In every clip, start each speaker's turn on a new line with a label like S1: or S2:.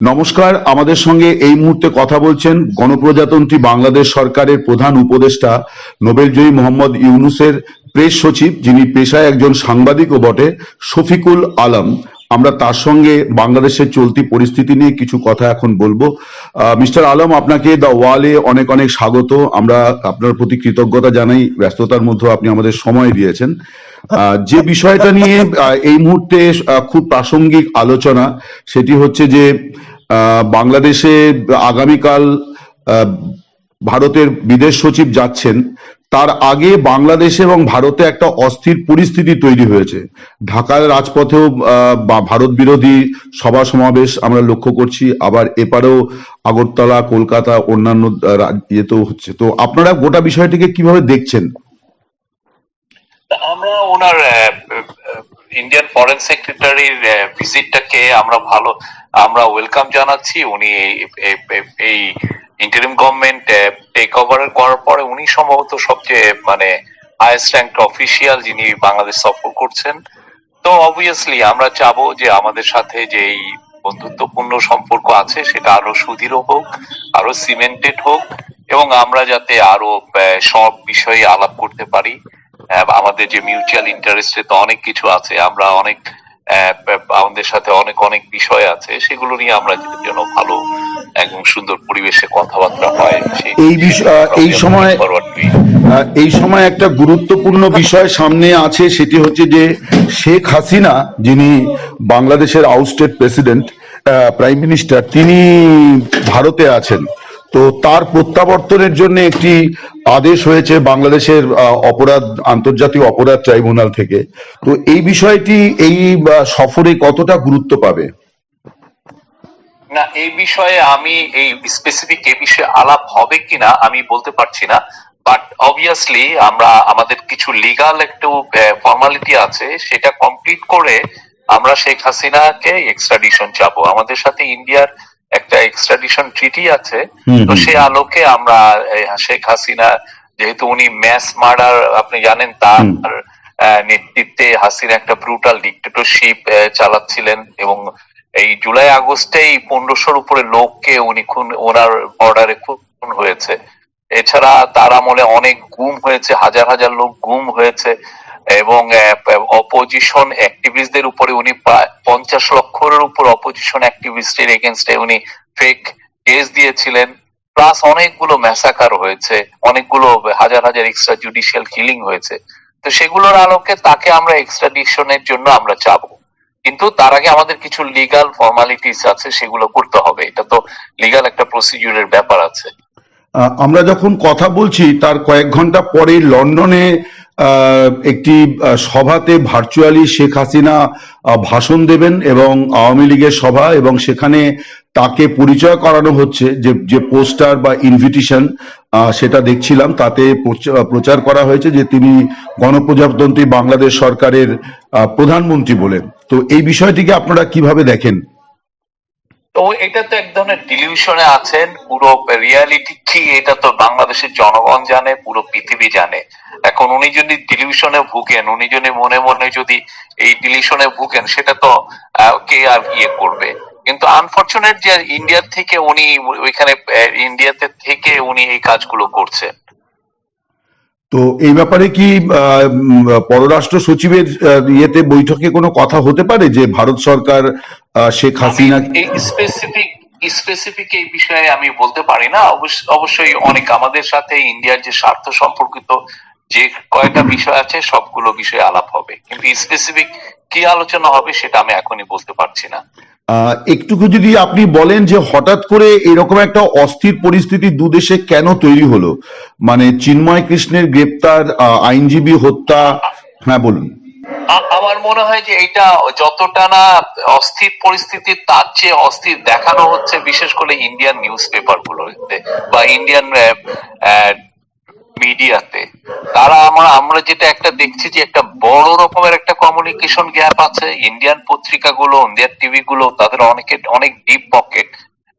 S1: নমস্কার, আমাদের সঙ্গে এই মুহূর্তে কথা বলছেন গণপ্রজাতন্ত্রী বাংলাদেশ সরকারের প্রধান উপদেষ্টা নোবেলজয়ী মোহাম্মদ ইউনূসের প্রেস সচিব, যিনি পেশায় একজন সাংবাদিকও বটে, শফিকুল আলম। আমরা তার সঙ্গে বাংলাদেশের চলতি পরিস্থিতি নিয়ে কিছু কথা এখন বলবো। মিস্টার আলম, আপনাকে দ্য ওয়ালে অনেক অনেক স্বাগত। আমরা আপনার প্রতি কৃতজ্ঞতা জানাই, ব্যস্ততার মধ্যে আপনি আমাদের সময় দিয়েছেন। যে বিষয়টা নিয়ে এই মুহূর্তে খুব প্রাসঙ্গিক আলোচনা, সেটি হচ্ছে যে বাংলাদেশে আগামীকাল আহ, ভারতের বিদেশ সচিব যাচ্ছেন। তার আগে বাংলাদেশে এবং ভারতে একটা অস্থির পরিস্থিতি তৈরি হয়েছে। ঢাকার রাজপথেও ভারত বিরোধী সভা সমাবেশ আমরা লক্ষ্য করছি, আবার এপারেও আগরতলা, কলকাতা, অন্যান্য ইয়েতেও হচ্ছে। তো আপনারা গোটা বিষয়টিকে কিভাবে দেখছেন?
S2: আমরা ওনার ইন্ডিয়ান ফরেন সেক্রেটারির ভিজিটটাকে আমরা ওয়েলকাম জানাচ্ছি। উনি এই ইন্টারিম গভর্নমেন্ট টেক ওভার করার পরে উনি সম্ভবত সবচেয়ে হাইয়েস্ট র্যাঙ্ক অফিসিয়াল যিনি বাংলাদেশ সফর করছেন। তো অবভিয়াসলি আমরা চাবো যে আমাদের সাথে যে এই বন্ধুত্বপূর্ণ সম্পর্ক আছে সেটা আরো সুদৃঢ় হোক, আরো সিমেন্টেড হোক, এবং আমরা যাতে আরো সব বিষয়ে আলাপ করতে পারি। আমাদের যে মিউচুয়াল ইন্টারেস্টে তো অনেক কিছু আছে, আমরা অনেক আমাদের সাথে অনেক অনেক বিষয় আছে, সেগুলো নিয়ে আমরা যেন ভালো একদম সুন্দর পরিবেশে কথাবার্তা হয়।
S1: এই সময় একটা গুরুত্বপূর্ণ বিষয় সামনে আছে, সেটি হচ্ছে যে শেখ হাসিনা, যিনি বাংলাদেশের আউটস্টেট প্রেসিডেন্ট, প্রাইম মিনিস্টার, তিনি ভারতে আছেন। তো তার প্রত্যাবর্তনের জন্য একটি আদেশ হয়েছে বাংলাদেশের আন্তর্জাতিক অপরাধ ট্রাইব্যুনাল থেকে। তো এই বিষয়টি এই সফরে কতটা গুরুত্ব পাবে?
S2: না, এই বিষয়ে আমি এই স্পেসিফিক এ বিষয়ে আলাপ হবে কিনা আমি বলতে পারছি না, বাট অবভিয়াসলি আমরা আমাদের কিছু লিগাল একটু ফর্মালিটি আছে, সেটা কমপ্লিট করে আমরা শেখ হাসিনাকে এক্সট্রাডিশন চাবো। আমাদের সাথে ইন্ডিয়ার একটা এক্সট্রাডিশন ট্রিটি আছে। তো সে আলোকে আমরা শেখ হাসিনা, যেহেতু উনি ম্যাস মার্ডার, আপনি জানেন, তার নেতৃত্বে হাসিনা একটা ব্রুটাল ডিক্টেটরশিপ চালাচ্ছিলেন, এবং এই জুলাই আগস্টেই 1500-র উপরে লোককে উনি ওনার অর্ডারে খুন হয়েছে। এছাড়া তার আমলে অনেক গুম হয়েছে, হাজার হাজার লোক গুম হয়েছে, এবং অপোজিশন অ্যাক্টিভিস্টদের উপরে উনি 50 লক্ষের উপর অপোজিশন অ্যাক্টিভিস্টের এগেনস্টে উনি ফেক কেস দিয়েছিলেন। প্লাস অনেকগুলো ম্যাসাকার হয়েছে, অনেকগুলো হাজার হাজার এক্সট্রা জুডিশিয়াল কিলিং হয়েছে। তো সেগুলোর আলোকে তাকে আমরা এক্সট্রাডিশনের জন্য আমরা চাবো, কিন্তু তার আগে আমাদের কিছু লিগাল ফর্মালিটিস আছে, সেগুলো করতে হবে। এটা তো লিগাল একটা প্রসিডিউরের ব্যাপার আছে।
S1: আমরা যখন কথা বলছি তার কয়েক ঘন্টা পরে লন্ডনে একটি সভাতে ভার্চুয়ালি শেখ হাসিনা ভাষণ দেবেন, এবং আওয়ামী লীগের সভা, এবং সেখানে তাকে পরিচয় করানো হচ্ছে। যে পোস্টার বা ইনভিটেশন সেটা দেখছিলাম, তাতে প্রচার করা হয়েছে যে তিনি গণপ্রজাতন্ত্রী বাংলাদেশ সরকারের প্রধানমন্ত্রী বলেন। তো এই বিষয়টিকে আপনারা কিভাবে দেখেন?
S2: তো এটা তো এক ধরনের ডিলিউশনে আছেন। পুরো রিয়ালিটি কি এটা তো বাংলাদেশের জনগণ জানে, পুরো পৃথিবী জানে। এখন উনি যদি ডিলিউশনে ভুগেন, উনি যদি মনে মনে যদি এই ডিলিউশনে ভুগেন, সেটা তো কে আর ইয়ে করবে। কিন্তু আনফরচুনেট যে ইন্ডিয়ার থেকে উনি ওইখানে ইন্ডিয়াতে থেকে উনি এই কাজগুলো করছেন।
S1: তো এই ব্যাপারে কি পররাষ্ট্র সচিবের ইয়েতে বৈঠকে কোনো কথা হতে পারে যে ভারত সরকার শেখ হাসিনা?
S2: স্পেসিফিক এই বিষয়ে আমি বলতে পারি না। অবশ্যই অনেক আমাদের সাথে ইন্ডিয়ার যে স্বার্থ সম্পর্কিত যে কয়েকটা বিষয় আছে, সবগুলো বিষয়ে আলাপ হবে, কিন্তু স্পেসিফিক কি আলোচনা হবে সেটা আমি এখনই বলতে পারছি না।
S1: একটুকু যদি আপনি বলেন যে হঠাৎ করে এরকম একটা অস্থির পরিস্থিতি দুদেশে কেন তৈরি হলো? মানে চিন্ময় কৃষ্ণের গ্রেপ্তার, আইনজীবী হত্যা। হ্যাঁ, বলুন।
S2: আমার মনে হয় যে এটা যতটা না অস্থির পরিস্থিতি, তার চেয়ে অস্থির দেখানো হচ্ছে বিশেষ করে ইন্ডিয়ান নিউজ পেপার গুলোতে বা ইন্ডিয়ান মিডিয়াতে। আমরা যেটা একটা দেখছি যে একটা বড় রকমের একটা কমিউনিকেশন গ্যাপ আছে। ইন্ডিয়ান পত্রিকাগুলো, ইন্ডিয়ান টিভি গুলো, তাদের অনেক ডিপ পকেট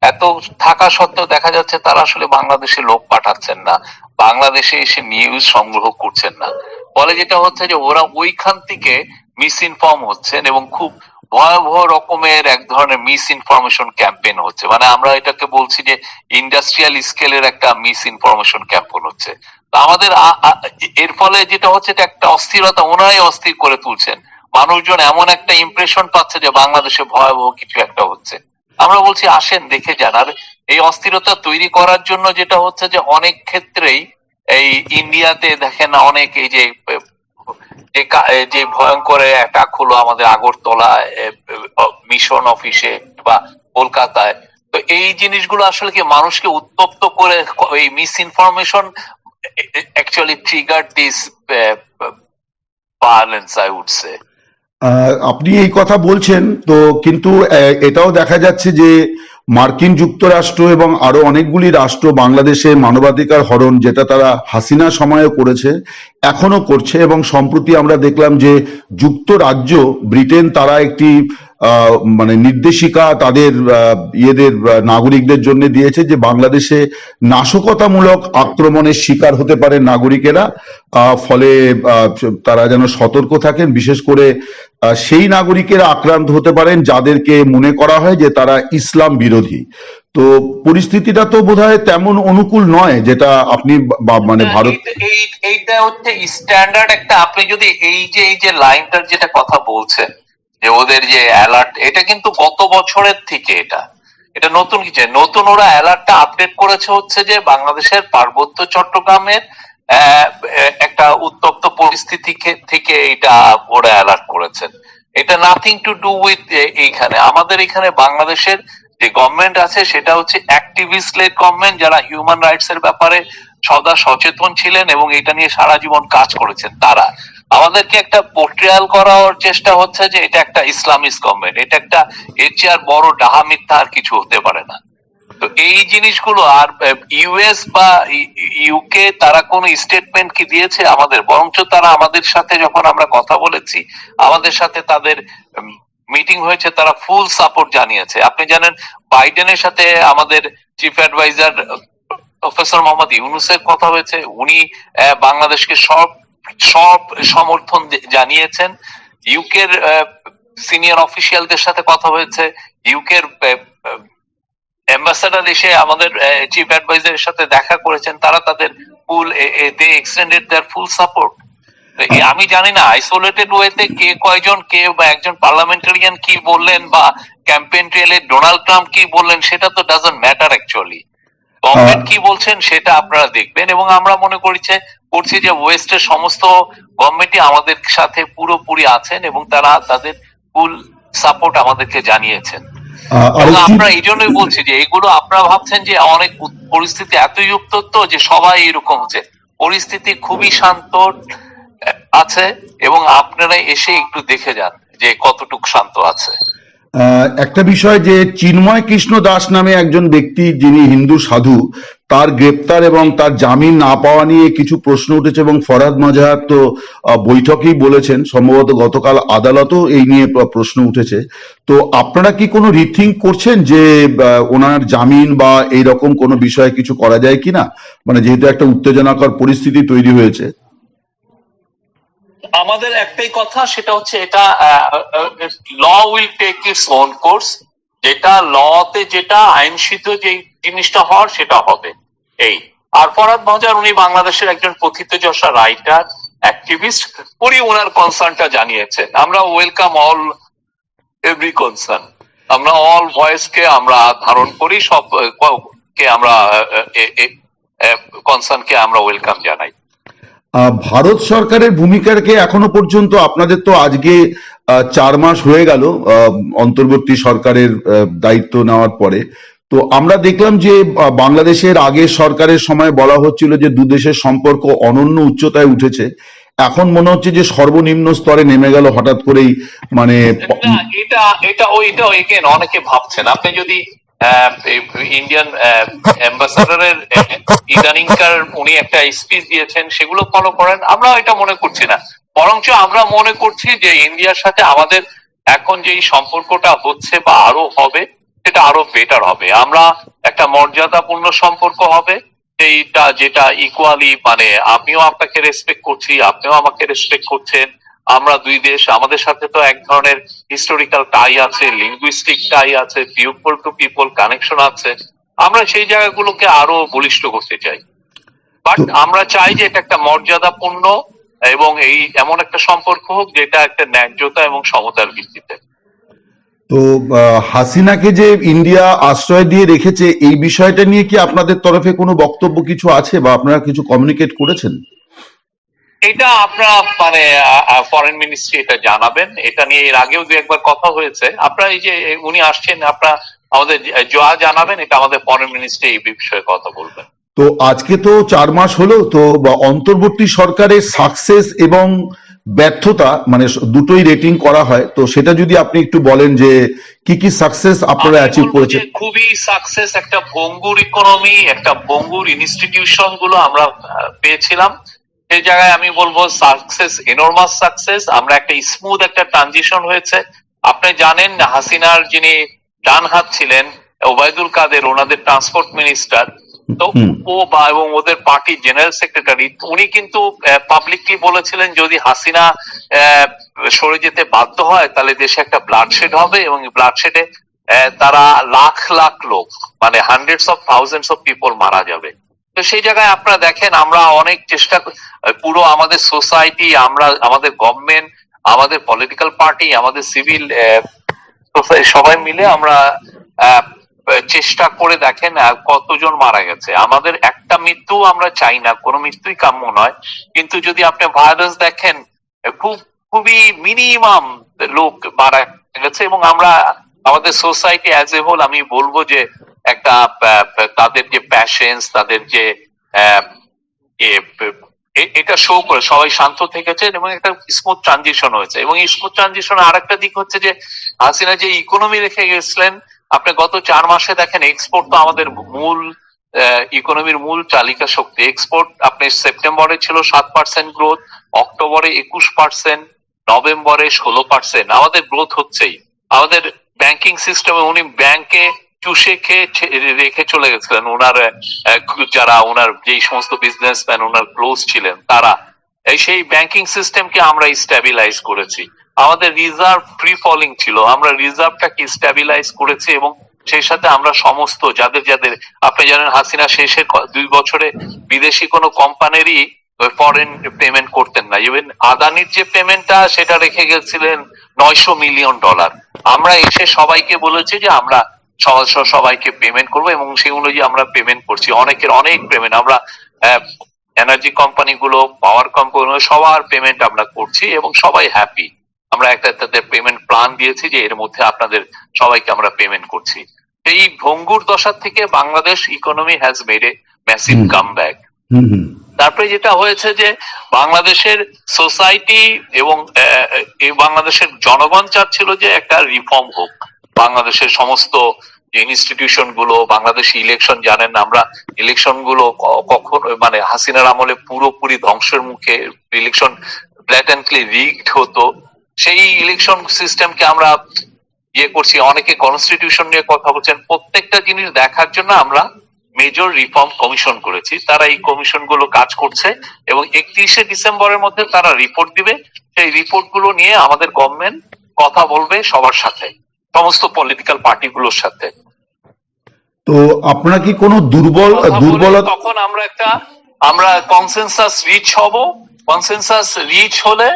S2: এত থাকা সত্ত্বেও দেখা যাচ্ছে তারা আসলে বাংলাদেশে লোক পাঠাচ্ছেন না, বাংলাদেশে এসে নিউজ সংগ্রহ করছেন না। ফলে যেটা হচ্ছে যে ওরা ওইখান থেকে মিস ইনফর্ম হচ্ছেন এবং খুব ভয়াবহ রকমের এক ধরনের মিস ইনফরমেশন ক্যাম্পেইন হচ্ছে। মানে আমরা এটাকে বলছি যে ইন্ডাস্ট্রিয়াল স্কেলের একটা মিস ইনফরমেশন ক্যাম্পেইন হচ্ছে। তো আমাদের এর ফলে যেটা হচ্ছে এটা একটা অস্থিরতা, ওনারাই অস্থির করে তুলছেন। মানুষজন এমন একটা ইমপ্রেশন পাচ্ছে যে বাংলাদেশে ভয়াবহ কিছু একটা হচ্ছে। আমরা বলছি আসেন দেখে যান। আর এই অস্থিরতা তৈরি করার জন্য যেটা হচ্ছে যে অনেক ক্ষেত্রেই এই ইন্ডিয়াতে দেখেন অনেক এই যে যে ভয়ঙ্কর অ্যাটাক হলো আমাদের আগরতলা মিশন অফিসে বা কলকাতায়, তো এই জিনিসগুলো আসলে কি মানুষকে উত্তপ্ত করে এই misinformation actually trigger this violence I would say.
S1: আপনি এই কথা বলছেন তো, কিন্তু এটাও দেখা যাচ্ছে যে মার্কিন যুক্তরাষ্ট্র এবং আরো অনেকগুলি রাষ্ট্র বাংলাদেশে মানবাধিকার হরণ, যেটা তারা হাসিনা সময়ে করেছে, এখনো করছে। এবং সম্প্রতি আমরা দেখলাম যে যুক্তরাজ্য, ব্রিটেন, তারা একটি মানে নির্দেশিকা তাদের ইয়েদের নাগরিকদের জন্য দিয়েছে যে বাংলাদেশে নাশকতামূলক আক্রমণের শিকার হতে পারে নাগরিকেরা, ফলে তারা যেন সতর্ক থাকেন। বিশেষ করে সেই নাগরিকেরা আক্রান্ত হতে পারেন যাদেরকে মনে করা হয় যে তারা ইসলাম বিরোধী। তো পরিস্থিতিটা তো বোধহয় তেমন অনুকূল নয়, যেটা আপনি মানে ভারত।
S2: এইটা হচ্ছে স্ট্যান্ডার্ড একটা, আপনি যদি এই যে লাইনটার যেটা কথা বলছেন যে ওদের যে অ্যালার্ট, এটা কিন্তু গত বছরের থেকে এটা নতুন কিছু নতুন। ওরা অ্যালার্টটা আপডেট করেছে হচ্ছে যে বাংলাদেশের পার্বত্য চট্টগ্রামের একটা উত্তপ্ত পরিস্থিতি থেকে এটা ওরা অ্যালার্ট করেছেন। এটা নাথিং টু ডু উইথ এইখানে আমাদের এখানে বাংলাদেশের যে গভর্নমেন্ট আছে সেটা হচ্ছে অ্যাক্টিভিস্ট লেড গভর্নমেন্ট, যারা হিউম্যান রাইটস এর ব্যাপারে সদা সচেতন ছিলেন এবং এটা নিয়ে সারা জীবন কাজ করেছেন। তারা আমাদেরকে একটা পোর্ট্রেয়াল করার চেষ্টা হচ্ছে যে এটা একটা ইসলামিস্ট গভর্নমেন্ট, এটা একটা, এর চেয়ে আর বড় ডাহা মিথ্যা আর কিছু হতে পারে না। তো এই জিনিসগুলো আর ইউএস বা ইউকে তারা কোন স্টেটমেন্ট কি দিয়েছে আমাদের? বরঞ্চ তারা আমাদের সাথে যখন আমরা কথা বলেছি, আমাদের সাথে তাদের মিটিং হয়েছে, তারা ফুল সাপোর্ট জানিয়েছে। আপনি জানেন বাইডেনের সাথে আমাদের চিফ অ্যাডভাইজার প্রফেসর মোহাম্মদ ইউনূসের কথা হয়েছে, উনি বাংলাদেশকে সব সব সমর্থন জানিয়েছেন। ইউকের সিনিয়র অফিসিয়ালদের সাথে কথা হয়েছে, ইউকের অ্যাম্বাসাডার এসে আমাদের চিফ অ্যাডভাইজারের সাথে দেখা করেছেন, তারা তাদের ফুল দে এক্সটেন্ডেড দেয়ার ফুল সাপোর্ট। আমি জানি না আইসোলেটেড ওয়েতে কে কয়জন, কে বা একজন পার্লামেন্টারিয়ান কি বললেন বা ক্যাম্পেইন ট্রেলে ডোনাল্ড ট্রাম্প কি বললেন, সেটা তো ডাজন্ট ম্যাটার অ্যাকচুয়ালি। গভর্নমেন্ট কি বলছেন সেটা আপনারা দেখবেন। এবং আমরা মনে করছি যে ওয়েস্টের সমস্ত গভর্নমেন্টই আমাদের সাথে পুরোপুরি আছেন এবং তারা তাদের ফুল সাপোর্ট আমাদেরকে জানিয়েছেন। আমরা এই জন্যই বলছি যে এগুলো আপনারা ভাবছেন যে অনেক পরিস্থিতি এতই উত্তপ্ত যে সবাই এরকম হচ্ছে, পরিস্থিতি খুবই শান্ত আছে এবং আপনারা এসে একটু দেখে যান যে কতটুকু শান্ত আছে।
S1: একটা বিষয় যে চিন্ময় কৃষ্ণ দাস নামে একজন ব্যক্তি, যিনি হিন্দু সাধু, তার গ্রেপ্তার এবং তার জামিন না পাওয়া নিয়ে কিছু প্রশ্ন উঠেছে এবং ফরহাদ মজাহার তো বৈঠকেই বলেছেন, সম্ভবত গতকাল আদালতও এই নিয়ে প্রশ্ন উঠেছে। তো আপনারা কি কোনো রিথিঙ্ক করছেন যে ওনার জামিন বা এইরকম কোনো বিষয়ে কিছু করা যায় কিনা, মানে যেহেতু একটা উত্তেজনাকর পরিস্থিতি তৈরি হয়েছে?
S2: আমাদের একটাই কথা, সেটা হচ্ছে এটা law will take its own course. যেটা লতে যেটা আইনসিদ্ধ যে জিনিসটা হওয়ার সেটা হবে। এই আর ফরহাদ মজার উনি বাংলাদেশের একজন প্রথিতযশা রাইটার, অ্যাক্টিভিস্ট, উনি ওনার কনসার্নটা জানিয়েছেন। আমরা ওয়েলকাম অল এভরি কনসার্ন, আমরা অল ভয়েস কে আমরা ধারণ করি, সব কে আমরা কনসার্ন কে আমরা ওয়েলকাম জানাই।
S1: ভারত সরকারের ভূমিকাকে এখনো পর্যন্ত, আপনাদের তো আজকে 4 মাস হয়ে গেল অন্তর্বর্তী সরকারের দায়িত্ব নেওয়ার পরে, তো আমরা দেখলাম যে বাংলাদেশের আগের সরকারের সময় বলা হচ্ছিল যে দুদেশের সম্পর্ক অনন্য উচ্চতায় উঠেছে, এখন মনে হচ্ছে যে সর্বনিম্ন স্তরে নেমে গেল হঠাৎ করেই। মানে
S2: এটা এগেন অনেকে ভাবছেন, আপনি যদি ইন্ডিয়ান অ্যাম্বাসাডারের ইদানিংকার উনি একটা স্পিচ দিয়েছেন সেগুলো ফলো করেন, আমরা এটা মনে করছি না। বরঞ্চ আমরা মনে করছি যে ইন্ডিয়ার সাথে আমাদের এখন যে সম্পর্কটা হচ্ছে বা আরো হবে, সেটা আরো বেটার হবে। আমরা একটা মর্যাদাপূর্ণ সম্পর্ক হবে, যেটা ইকুয়ালি, মানে আমিও আপনাকে রেসপেক্ট করছি, আপনিও আমাকে রেসপেক্ট করছেন, আমরা দুই দেশ, আমাদের সাথে তো এক ধরনের হিস্টোরিক্যাল টাই আছে, লিঙ্গুইস্টিক টাই আছে, পিপল টু পিপল কানেকশন আছে। আমরা সেই জায়গাগুলোকে আরো বলিষ্ঠ করতে চাই, বাট
S1: তো
S2: আমরা চাই যে এটা একটা মর্যাদাপূর্ণ এবং এই এমন একটা সম্পর্ক হোক যেটা একটা ন্যায্যতা এবং সমতার ভিত্তিতে।
S1: তো হাসিনাকে যে ইন্ডিয়া আশ্রয় দিয়ে রেখেছে, এই বিষয়টা নিয়ে কি আপনাদের তরফে কোনো বক্তব্য কিছু আছে বা আপনারা কিছু কমিউনিকেট করেছেন?
S2: এটা আপনারা মানে ফরেন মিনিস্ট্রি এটা জানাবেন। এটা নিয়ে এর আগেও দু একবার কথা হয়েছে। আপনারা এই যে উনি আসছেন, আপনারা আমাদের জানাবেন, এটা আমাদের ফরেন মিনিস্ট্রি এই বিষয়ে কথা বলবেন।
S1: তো আজকে তো 4 মাস হলো, তো অন্তর্বর্তী সরকারের সাকসেস এবং ব্যর্থতা মানে দুটোই রেটিং করা হয়, তো সেটা যদি আপনি একটু বলেন যে কি কি সাকসেস আপনারা
S2: আমি
S1: অ্যাচিভ
S2: বলবো যে
S1: করেছেন।
S2: খুবই সাকসেস, একটা ভঙ্গুর ইকোনমি, একটা ভঙ্গুর ইনস্টিটিউশন গুলো আমরা পেয়েছিলাম। সেই জায়গায় আমি বলবো সাকসেস, এনর্মাস সাকসেস। আমরা একটা স্মুথ একটা ট্রানজিশন হয়েছে। আপনি জানেন হাসিনার যিনি ডান হাত ছিলেন ওবায়দুল কাদের, ওনাদের ট্রান্সপোর্ট মিনিস্টার, তো
S1: হুম।
S2: ও বা এবং ওদের পার্টির জেনারেল সেক্রেটারি, উনি কিন্তু পাবলিকলি বলেছিলেন যদি হাসিনা আহ, সরে যেতে বাধ্য হয় তাহলে দেশে একটা ব্লাডশেড হবে এবং ব্লাডশেডে তারা লাখ লাখ লোক, মানে hundreds of thousands of people মারা যাবে। তো সেই জায়গায় আপনারা দেখেন আমরা অনেক চেষ্টা পুরো আমাদের সোসাইটি, আমরা আমাদের গভর্নমেন্ট, আমাদের পলিটিক্যাল পার্টি, আমাদের সিভিল সবাই মিলে আমরা আহ, চেষ্টা করে দেখেন কতজন মারা গেছে। আমাদের একটা মৃত্যু আমরা চাই না, কোনো মৃত্যুই কাম্য নয়, কিন্তু যদি আপনি ভায়োলেন্স দেখেন খুবই মিনিমাম লোক মারা গেছে। এবং আমরা আমাদের সোসাইটি অ্যাজ এ হোল আমি বলবো যে একটা তাদের যে প্যাশেন্স, তাদের যে আহ, এটা শো করে সবাই শান্ত থেকেছেন এবং একটা স্মুথ ট্রানজিশন হয়েছে। এবং এই স্মুথ ট্রানজিশন আর একটা দিক হচ্ছে যে হাসিনা যে ইকোনমি রেখে গেছিলেন, আপনি গত 4 মাসে দেখেন এক্সপোর্ট তো আমাদের মূল ইকোনমির মূল চালিকা শক্তি। এক্সপোর্ট আপনি সেপ্টেম্বরে ছিল 7% গ্রোথ, অক্টোবরে 21%, নভেম্বরে 16%। আমাদের গ্রোথ হচ্ছেই। আমাদের ব্যাংকিং সিস্টেমে উনি ব্যাংকে চুষে খেয়ে রেখে চলে গেছিলেন ওনার যারা ওনার যেই সমস্ত বিজনেসম্যান ওনার ক্লোজ ছিলেন তারা। সেই ব্যাংকিং সিস্টেমকে আমরা স্ট্যাবিলাইজ করেছি। আমাদের রিজার্ভ ফ্রি ফলিং ছিল, আমরা রিজার্ভটাকে স্ট্যাবিলাইজ করেছি এবং সেই সাথে আমরা সমস্ত যাদের যাদের আপনি জানেন হাসিনা শেষের 2 বছরে বিদেশি কোনো কোম্পানিরই ফরেন পেমেন্ট করতেন না। ইভেন আদানির যে পেমেন্টটা সেটা রেখে গেছিলেন $900 মিলিয়ন। আমরা এসে সবাইকে বলেছি যে আমরা সবাইকে পেমেন্ট করবো এবং সেই অনুযায়ী আমরা পেমেন্ট করছি। অনেকের অনেক পেমেন্ট আমরা এনার্জি কোম্পানি গুলো, পাওয়ার কোম্পানি সবার পেমেন্ট আমরা করছি এবং সবাই হ্যাপি। আমরা একটা তাদের পেমেন্ট প্ল্যান দিয়েছি যে এর মধ্যে আপনাদের সবাইকে আমরা পেমেন্ট করছি। এই ভঙ্গুর দশা থেকে Bangladesh economy has made a massive
S1: hmm
S2: comeback.
S1: Hmm hmm
S2: তারপরে যেটা হয়েছে যে বাংলাদেশের সোসাইটি এবং বাংলাদেশের জনগণ চাচ্ছিল যে একটা রিফর্ম হোক। বাংলাদেশের সমস্ত যে ইনস্টিটিউশন গুলো, বাংলাদেশি ইলেকশন জানেন, আমরা ইলেকশন গুলো কখন মানে হাসিনার আমলে পুরোপুরি ধ্বংসের মুখে, ইলেকশন ব্ল্যাটেন্টলি রিগড হতো। সেই ইলেকশন সিস্টেমকে আমরা করছি। অনেকে কনস্টিটিউশন নিয়ে কথা বলছেন। প্রত্যেকটা জিনিস দেখার জন্য আমরা মেজর রিফর্ম কমিশন করেছি। তারা এই কমিশন গুলো কাজ করছে এবং 31শে ডিসেম্বরের মধ্যে তারা রিপোর্ট দিবে। সেই রিপোর্ট গুলো নিয়ে আমাদের গভর্নমেন্ট কথা বলবে সবার সাথে, সমস্ত পলিটিক্যাল পার্টিগুলোর সাথে।
S1: তো আপনারা কি কোনো দুর্বলতা?
S2: তখন আমরা কনসেনসাস রিচ হব। কনসেনসাস রিচ হলে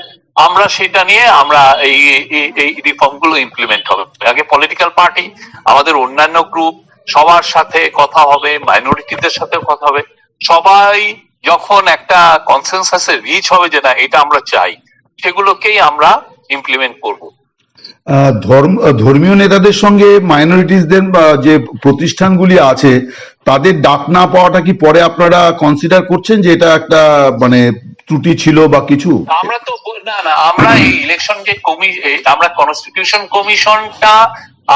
S2: আমরা সেটা নিয়ে আমরা এই রিফর্ম গুলো ইমপ্লিমেন্ট হবে। আগে পলিটিক্যাল পার্টি, আমাদের অন্যান্য গ্রুপ সবার সাথে কথা হবে, মাইনরিটিদের সাথে কথা হবে। সবাই যখন একটা কনসেনসাসে রিচ হবে যে না এটা আমরা চাই, সেগুলোকেই আমরা ইমপ্লিমেন্ট করব।
S1: ধর্মীয় নেতাদের সঙ্গে মাইনরিটিসদের যে প্রতিষ্ঠানগুলি আছে তাদের ডাক না পাওয়াটা কি পরে আপনারা কনসিডার করছেন যে এটা একটা মানে ত্রুটি ছিল বা কিছু?
S2: আমরা তো না, আমরা এই ইলেকশন যে আমরা কনস্টিটিউশন কমিশনটা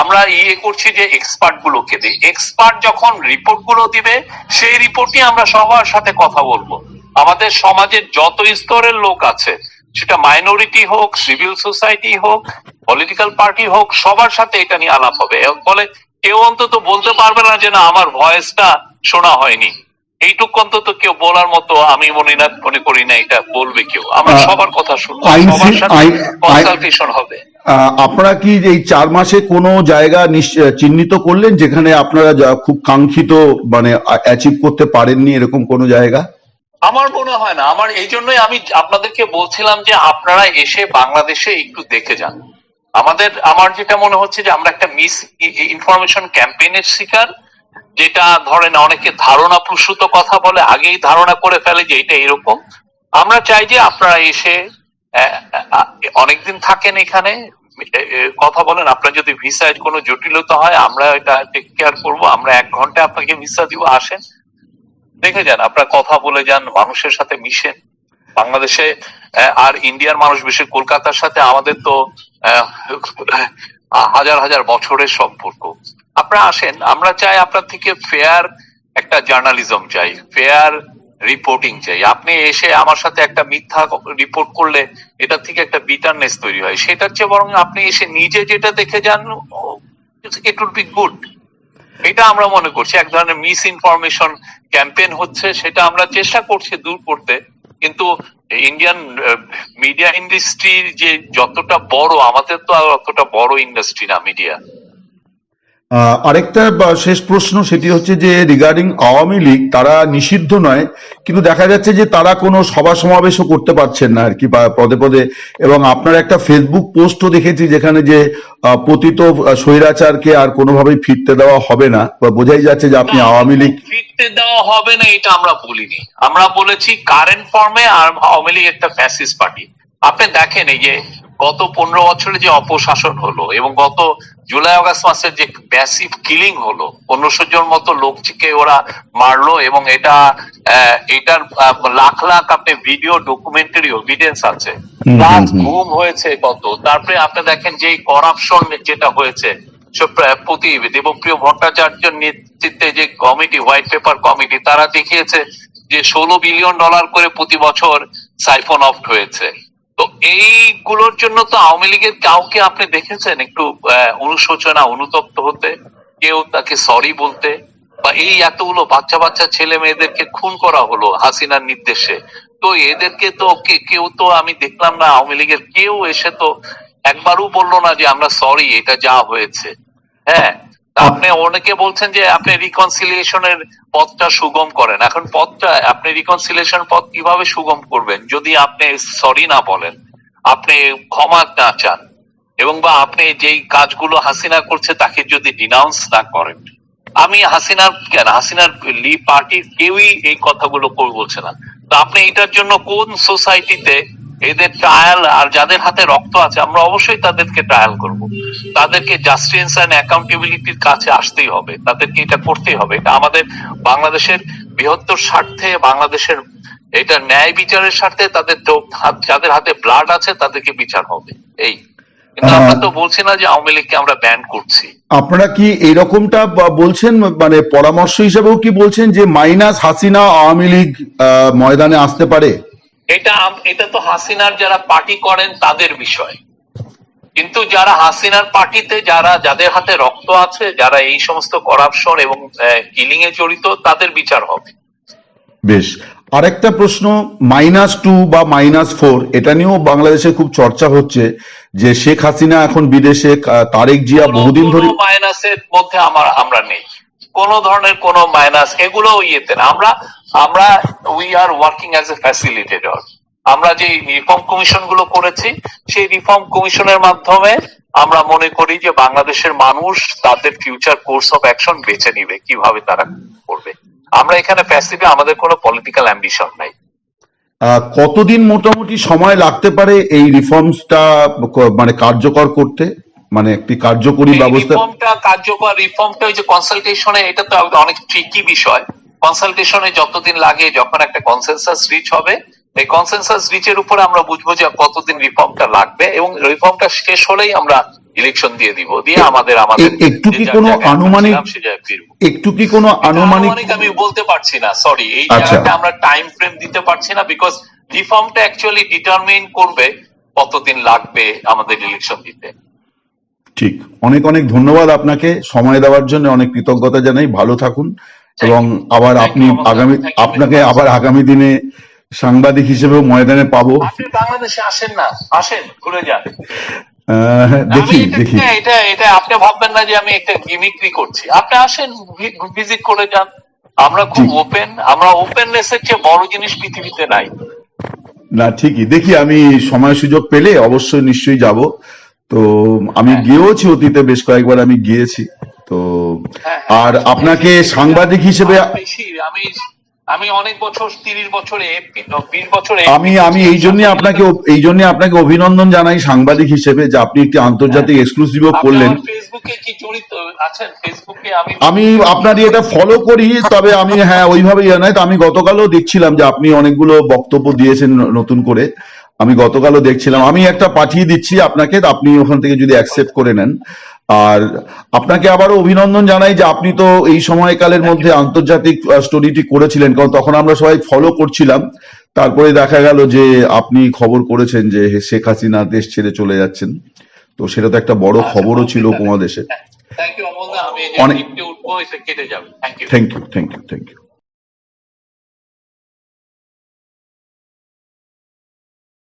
S2: আমরা করছি যে এক্সপার্ট গুলোকে দিই। এক্সপার্ট যখন রিপোর্ট গুলো দিবে সেই রিপোর্টই আমরা সবার সাথে কথা বলবো। আমাদের সমাজের যত স্তরের লোক আছে, সেটা মাইনরিটি হোক, সিভিল সোসাইটি হোক, পলিটিক্যাল পার্টি হোক, সবার সাথে এটা নিয়ে আলাপ হবে। ফলে কেউ অন্তত বলতে পারবে না যে না আমার ভয়েসটা শোনা হয়নি। এইটুকু অন্তত কেউ বলার মতো আমি মনে করি না এটা বলবে কেউ। আমরা সবার কথা শুনবো,
S1: আইন
S2: সবার সাথে
S1: আইন
S2: কনসালটেশন হবে।
S1: আপনারা কি এই 4 মাসে কোনো জায়গা চিহ্নিত করলেন যেখানে আপনারা খুব কাঙ্ক্ষিত মানে অ্যাচিভ করতে পারেননি, এরকম কোনো জায়গা?
S2: আমার মনে হয় না। আমার এই জন্যই আমি আপনাদেরকে বলছিলাম যে আপনারা এসে বাংলাদেশে একটু দেখে যান। আমার যেটা মনে হচ্ছে যে আমরা একটা মিস ইনফরমেশন ক্যাম্পেইনের শিকার, যেটা ধরেন অনেকে ধারণা প্রসূত কথা বলে, আগেই ধারণা করে ফেলে যে এটা এরকম। আমরা চাই যে আপনারা এসে অনেকদিন থাকেন এখানে, কথা বলেন। আপনার যদি ভিসায় কোনো জটিলতা হয় আমরা এটা টেক কেয়ার করবো। আমরা 1 ঘন্টা আপনাকে ভিসা দিব, আসেন দেখে যান, আপনার কথা বলে যান, মানুষের সাথে মিশেন। বাংলাদেশে আর ইন্ডিয়ার মানুষ, বেশি কলকাতার সাথে আমাদের তো হাজার হাজার বছরের সম্পর্ক। আপনারা আসেন, আমরা চাই আপনার থেকে ফেয়ার একটা জার্নালিজম চাই, ফেয়ার রিপোর্টিং চাই। আপনি এসে আমার সাথে একটা মিথ্যা রিপোর্ট করলে এটা থেকে একটা বিটারনেস তৈরি হয়, সেটার চেয়ে বরং আপনি এসে নিজে যেটা দেখে যান, ইট উইল বি গুড। এটা আমরা মনে করছি এক ধরনের মিস ইনফরমেশন ক্যাম্পেইন হচ্ছে, সেটা আমরা চেষ্টা করছি দূর করতে। কিন্তু ইন্ডিয়ান মিডিয়া ইন্ডাস্ট্রির যে যতটা বড়, আমাদের তো আর অতটা বড় ইন্ডাস্ট্রি না মিডিয়া।
S1: আরেকটা শেষ প্রশ্ন, সেটি হচ্ছে যে রিগার্ডিং আওয়ামী লীগ, তারা নিষিদ্ধ নয়, কিন্তু দেখা যাচ্ছে যে তারা কোনো সভা সমাবেশও করতে পারছেন না আর কি পদে পদে। এবং আপনার একটা ফেসবুক পোস্টও দেখেছি যেখানে যে পতিত স্বৈরাচারকে আর কোনোভাবেই ফিরতে দেওয়া হবে না, বোঝাই যাচ্ছে যে আপনি আওয়ামী লীগ
S2: ফিরতে দেওয়া হবে না এটা আমরা বলিনি। আমরা বলেছি কারেন্ট ফর্মে আর আওয়ামী লীগ একটা ফ্যাসিস্ট পার্টি। আপনি দেখেন এই যে গত 15 বছরে যে অপশাসন হলো এবং গত জুলাই আগস্ট মাসের যে ম্যাসিভ কিলিং হলো, 1500 জন মতো লোককে ওরা মারলো, এবং এটার লাখ লাখ আপনি ভিডিও ডকুমেন্টারি এভিডেন্স আছে। প্লাস গুম হয়েছে কত। তারপরে আপনি দেখেন যে করাপশন যেটা হয়েছে, প্রতি দেবপ্রিয় ভট্টাচার্যের নেতৃত্বে যে কমিটি, হোয়াইট পেপার কমিটি, তারা দেখিয়েছে যে $16 বিলিয়ন করে প্রতি বছর সাইফন অফ হয়েছে। তো এইগুলোর জন্য তো আওয়ামী লীগের কাউকে আপনি দেখেছেন একটু অনুশোচনা, অনুতপ্ত হতে, কেউ তাকে সরি বলতে? বা এই এতগুলো বাচ্চা বাচ্চা ছেলে মেয়েদেরকে খুন করা হলো হাসিনার নির্দেশে, তো এদেরকে তো কেউ তো আমি দেখলাম না আওয়ামী লীগের কেউ এসে তো একবারও বললো না যে আমরা সরি, এটা যা হয়েছে। হ্যাঁ, আপনি অনেকে বলছেন যে আপনি রিকনসিলিয়েশনের পথটা সুগম করেন। এখন পথটা আপনি রিকনসিলিয়েশন পথ কিভাবে সুগম করবেন যদি আপনি সরি না বলেন, আপনি ক্ষমা না চান, এবং বা আপনি যেই কাজগুলো হাসিনা করছে তাকে যদি ডিনাউন্স না করেন? আমি হাসিনার পার্টির কেউই এই কথাগুলো বলছে না। তো আপনি এটার জন্য কোন সোসাইটিতে এদের ট্রায়াল, আর যাদের হাতে রক্ত আছে আমরা অবশ্যই তাদেরকে ট্রায়াল করব, তাদেরকে জাস্টিস এন্ড অ্যাকাউন্টেবিলিটির কাছে আসতেই হবে, তাদেরকে এটা করতেই হবে। এটা আমাদের বাংলাদেশের বৃহত্তর স্বার্থে, বাংলাদেশের এটা ন্যায় বিচারের স্বার্থে। যাদের হাতে ব্লাড আছে তাদেরকে বিচার হবে। এই কিন্তু আমরা তো বলছি না যে আওয়ামী লীগকে আমরা ব্যান করছি।
S1: আপনারা কি এইরকমটা বলছেন, মানে পরামর্শ হিসেবেও কি বলছেন যে মাইনাস হাসিনা আওয়ামী লীগ ময়দানে আসতে পারে?
S2: এটা তো হাসিনার যারা পার্টি করেন তাদের বিষয়, কিন্তু যারা হাসিনার পার্টিতে যাদের হাতে রক্ত আছে, যারা এই সমস্ত করাপশন এবং কিলিং এ জড়িত, তাদের বিচার হবে।
S1: বেশ, আরেকটা প্রশ্ন, -2 বা -4, এটা নিয়েও বাংলাদেশে খুব চর্চা হচ্ছে যে শেখ হাসিনা এখন বিদেশে, তারেক জিয়া বহুদিন ধরে।
S2: মাইনাসের মধ্যে আমরা নেই, কোন ধরনের কোন মাইনাস এগুলো ইয়েতে না। আমরা we are working as a facilitator. আমরা যে রিফর্ম কমিশন গুলো করেছি, সেই রিফর্ম কমিশনের মাধ্যমে আমরা মনে করি যে বাংলাদেশের মানুষ তাদের ফিউচার কোর্স অফ অ্যাকশন বেছে নিবে, কিভাবে তারা করবে। আমরা এখানে ফ্যাসিলিটি, আমাদের কোনো পলিটিক্যাল অ্যাম্বিশন নাই।
S1: কতদিন মোটামুটি সময় লাগতে পারে এই রিফর্মসটা মানে কার্যকর করতে, মানে একটি কার্যকরী ব্যবস্থা?
S2: রিফর্মটা ওই যে কনসালটেশনে, এটা তো অনেক ট্রিকি বিষয়। কনসালটেশনে যতদিন লাগে, যখন একটা কনসেনসাস রিচ হবে, এই কনসেনসাস রিচের উপরে আমরা বুঝবো যে কতদিন রিফর্মটা লাগবে, এবং রিফর্মটা শেষ হলেই আমরা ইলেকশন দিয়ে দিব, দিয়ে আমাদের
S1: একটু কি কোনো আনুমানিক
S2: আমি বলতে পারছি না, সরি, এই জায়গাটা আমরা টাইম ফ্রেম দিতে পারছি না, বিকজ রিফর্মটা অ্যাকচুয়ালি ডিটারমিন করবে কতদিন লাগবে আমাদের ইলেকশন দিতে।
S1: ঠিক, অনেক অনেক ধন্যবাদ আপনাকে সময় দেওয়ার জন্য, অনেক কৃতজ্ঞতা জানাই, ভালো থাকুন এবং আবার
S2: থ্যাংক
S1: আপনি
S2: ইউ অমল দা,
S1: আগামী
S2: থ্যাংক ইউ ভেরি
S1: আপনাকে
S2: মাচ।
S1: আবার আগামী দিনে সাংবাদিক হিসেবেও ময়দানে পাবো।
S2: আপনি বাংলাদেশে আসেন না, আসেন ঘুরে যান। আমি
S1: দেখি
S2: এটা
S1: দেখি।
S2: এটা এটা আপনি ভাববেন না যে আমি একটা গিমিক্রি করছি, আপনি আসেন, ভিজিট করে যান। আমরা
S1: জি,
S2: খুব ওপেন, আমরা ওপেননেস এর চেয়ে বড় জিনিস পৃথিবীতে নাই।
S1: না ঠিকই, দেখি আমি সময় সুযোগ পেলে অবশ্যই নিশ্চয়ই যাব। তো আমি
S2: হ্যাঁ
S1: গিয়েওছি অতীতে, বেশ কয়েকবার আমি গিয়েছি। তো
S2: হ্যাঁ হ্যাঁ,
S1: আর
S2: আসেন,
S1: আপনাকে
S2: দেখে দেখে যান।
S1: সাংবাদিক হিসেবে
S2: আরো বেশি আমি আমি অনেক বছর, 30 বছরে 20 বছরে
S1: আমি
S2: এমপি করছি,
S1: আমি
S2: আমি
S1: এই জন্য
S2: সাংবাদিকতা।
S1: আপনাকে অভিনন্দন জানাই সাংবাদিক হিসেবে, যে আপনি একটি
S2: হ্যাঁ,
S1: আন্তর্জাতিক এক্সক্লুসিভও
S2: আপনি
S1: করলেন।
S2: আমার ফেসবুকে কি জড়িত আছেন? ফেসবুকে আমি
S1: আমি আপনার
S2: কি
S1: এটা ফলো করি, তবে আমি হ্যাঁ ওইভাবে ইয়ে নয়। তো আমি গতকালও দেখছিলাম যে আপনি অনেকগুলো বক্তব্য দিয়েছেন নতুন করে। আমি গতকালও দেখছিলাম, আমি একটা পাঠিয়ে দিচ্ছি আপনাকে, তো আপনি ওখান থেকে যদি অ্যাকসেপ্ট করে নেন। আর আপনাকে আবারও অভিনন্দন জানাই যে আপনি তো এই সময়কালের
S2: থ্যাংক ইউ।
S1: মধ্যে আন্তর্জাতিক স্টোরিটি করেছিলেন, কারণ তখন আমরা সবাই ফলো করছিলাম। তারপরে দেখা গেল যে আপনি খবর করেছেন যে শেখ হাসিনা দেশ ছেড়ে চলে যাচ্ছেন। তো সেটা তো একটা বড়
S2: আচ্ছা,
S1: খবরও ছিল
S2: ওকে,
S1: উপমহাদেশে।
S2: থ্যাংক ইউ অমল দা, আমি এই যে
S1: অনেক
S2: লিফটে উঠবো, এসে কেটে যাবে। Thank you.
S1: Thank you, thank you, thank you.